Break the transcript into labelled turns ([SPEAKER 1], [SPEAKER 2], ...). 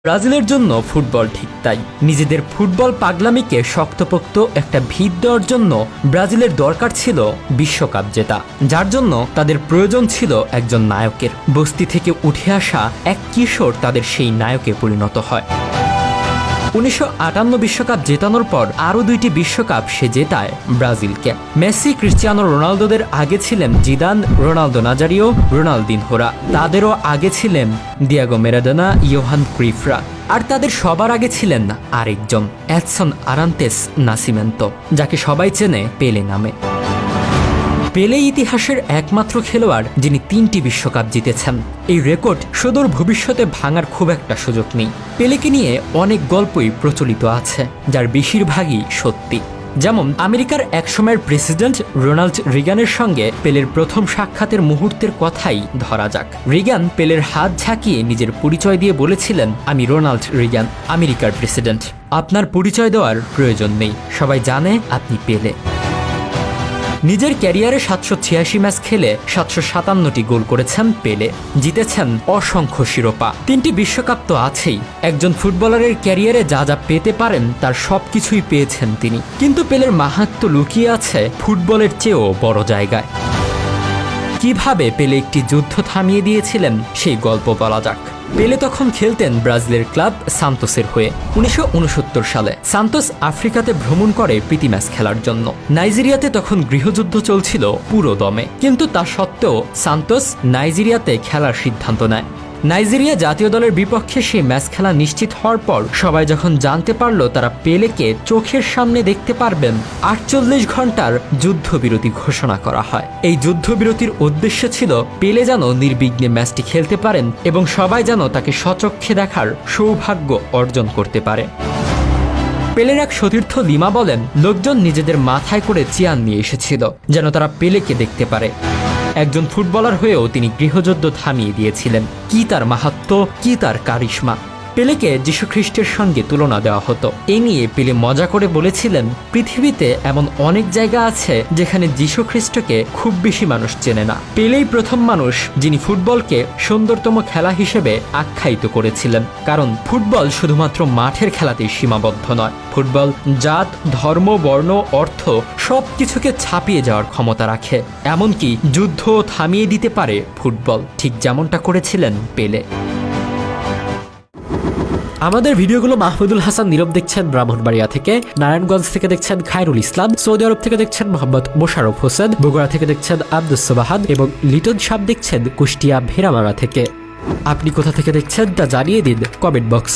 [SPEAKER 1] ব্রাজিলের জন্য ফুটবল ঠিক তাই। নিজেদের ফুটবল পাগলামিকে শক্তপোক্ত একটা ভিত দেওয়ার জন্য ব্রাজিলের দরকার ছিল বিশ্বকাপ জেতা, যার জন্য তাদের প্রয়োজন ছিল একজন নায়কের। বস্তি থেকে উঠে আসা এক কিশোর তাদের সেই নায়কে পরিণত হয়। 1958 বিশ্বকাপ জেতানোর পর আরও 2টি বিশ্বকাপ সে জেতায় ব্রাজিলকে। মেসি, ক্রিস্টিয়ানো রোনালদোদের আগে ছিলেন জিদান, রোনালদো নাজারিও, রোনালদিনহোরা। তাদেরও আগে ছিলেন দিয়েগো ম্যারাডোনা, ইয়োহান ক্রুইফরা। আর তাদের সবার আগে ছিলেন আরেকজন, এডসন আরান্তেস নাসিমেন্তো, যাকে সবাই চেনে পেলে নামে। পেলে ইতিহাসের একমাত্র খেলোয়াড় যিনি 3টি বিশ্বকাপ জিতেছেন। এই রেকর্ড সুদূর ভবিষ্যতে ভাঙার খুব একটা সুযোগ নেই। পেলেকে নিয়ে অনেক গল্পই প্রচলিত আছে, যার বেশিরভাগই সত্যি। যেমন আমেরিকার একসময়ের প্রেসিডেন্ট রোনাল্ড রিগানের সঙ্গে পেলের প্রথম সাক্ষাতের মুহূর্তের কথাই ধরা যাক। রিগান পেলের হাত ঝাঁকিয়ে নিজের পরিচয় দিয়ে বলেছিলেন, আমি রোনাল্ড রিগান, আমেরিকার প্রেসিডেন্ট। আপনার পরিচয় দেওয়ার প্রয়োজন নেই, সবাই জানে আপনি পেলে। নিজের ক্যারিয়ারে 786 ম্যাচ খেলে 757টি গোল করেছেন পেলে। জিতেছেন অসংখ্য শিরোপা। 3টি বিশ্বকাপ তো আছেই। একজন ফুটবলারের ক্যারিয়ারে যা যা পেতে পারেন তার সবকিছুই পেয়েছেন তিনি। কিন্তু পেলের মাহাত্ম্য লুকিয়ে আছে ফুটবলের চেয়েও বড় জায়গায়। কিভাবে পেলে একটি যুদ্ধ থামিয়ে দিয়েছিলেন সেই গল্প বলা যাক। পেলে তখন খেলতেন ব্রাজিলের ক্লাব সান্তোসের হয়ে। 1969 সালে সান্তোস আফ্রিকাতে ভ্রমণ করে প্রীতি ম্যাচ খেলার জন্য। নাইজেরিয়াতে তখন গৃহযুদ্ধ চলছিল পুরো দমে, কিন্তু তা সত্ত্বেও সান্তোস নাইজেরিয়াতে খেলার সিদ্ধান্ত নেয়। নাইজেরিয়া জাতীয় দলের বিপক্ষে সেই ম্যাচ খেলা নিশ্চিত হওয়ার পর সবাই যখন জানতে পারল তারা পেলেকে চোখের সামনে দেখতে পারবেন, 48 ঘন্টার যুদ্ধবিরতি ঘোষণা করা হয়। এই যুদ্ধবিরতির উদ্দেশ্য ছিল পেলে যেন নির্বিঘ্নে ম্যাচটি খেলতে পারেন এবং সবাই যেন তাকে স্বচক্ষে দেখার সৌভাগ্য অর্জন করতে পারে। পেলের এক সতীর্থ লিমা বলেন, লোকজন নিজেদের মাথায় করে চেয়ার নিয়ে এসেছিল যেন তারা পেলেকে দেখতে পারে। একজন ফুটবলার হয়েও তিনি গৃহযুদ্ধ থামিয়ে দিয়েছিলেন। কি তার মাহাত্ম্য, কি তার কারিশমা! পেলেকে যীশু খ্রিস্টের সঙ্গে তুলনা দেওয়া হতো। এ নিয়ে পেলে মজা করে বলেছিলেন, পৃথিবীতে এমন অনেক জায়গা আছে যেখানে যীশু খ্রিস্টকে খুব বেশি মানুষ চেনে না। পেলেই প্রথম মানুষ যিনি ফুটবলকে সুন্দরতম খেলা হিসেবে আখ্যায়িত করেছিলেন। কারণ ফুটবল শুধুমাত্র মাঠের খেলাতেই সীমাবদ্ধ নয়। ফুটবল জাত, ধর্ম, বর্ণ, অর্থ সব কিছুকে ছাপিয়ে যাওয়ার ক্ষমতা রাখে। এমনকি যুদ্ধ থামিয়ে দিতে পারে ফুটবল, ঠিক যেমনটা করেছিলেন পেলে।
[SPEAKER 2] আমাদের ভিডিওগুলো মাহমুদুল হাসান নীরব দেখছেন ব্রাহ্মণবাড়িয়া থেকে, নারায়ণগঞ্জ থেকে দেখছেন খায়রুল ইসলাম, সৌদি আরব থেকে দেখছেন মোহাম্মদ মোশাররফ হোসেন, বগুড়া থেকে দেখছেন আব্দুস সোবাহান এবং লিটন সাহেব দেখছেন কুষ্টিয়া ভেড়ামারা থেকে। আপনি কোথা থেকে দেখছেন তা জানিয়ে দিন কমেন্ট বক্সে।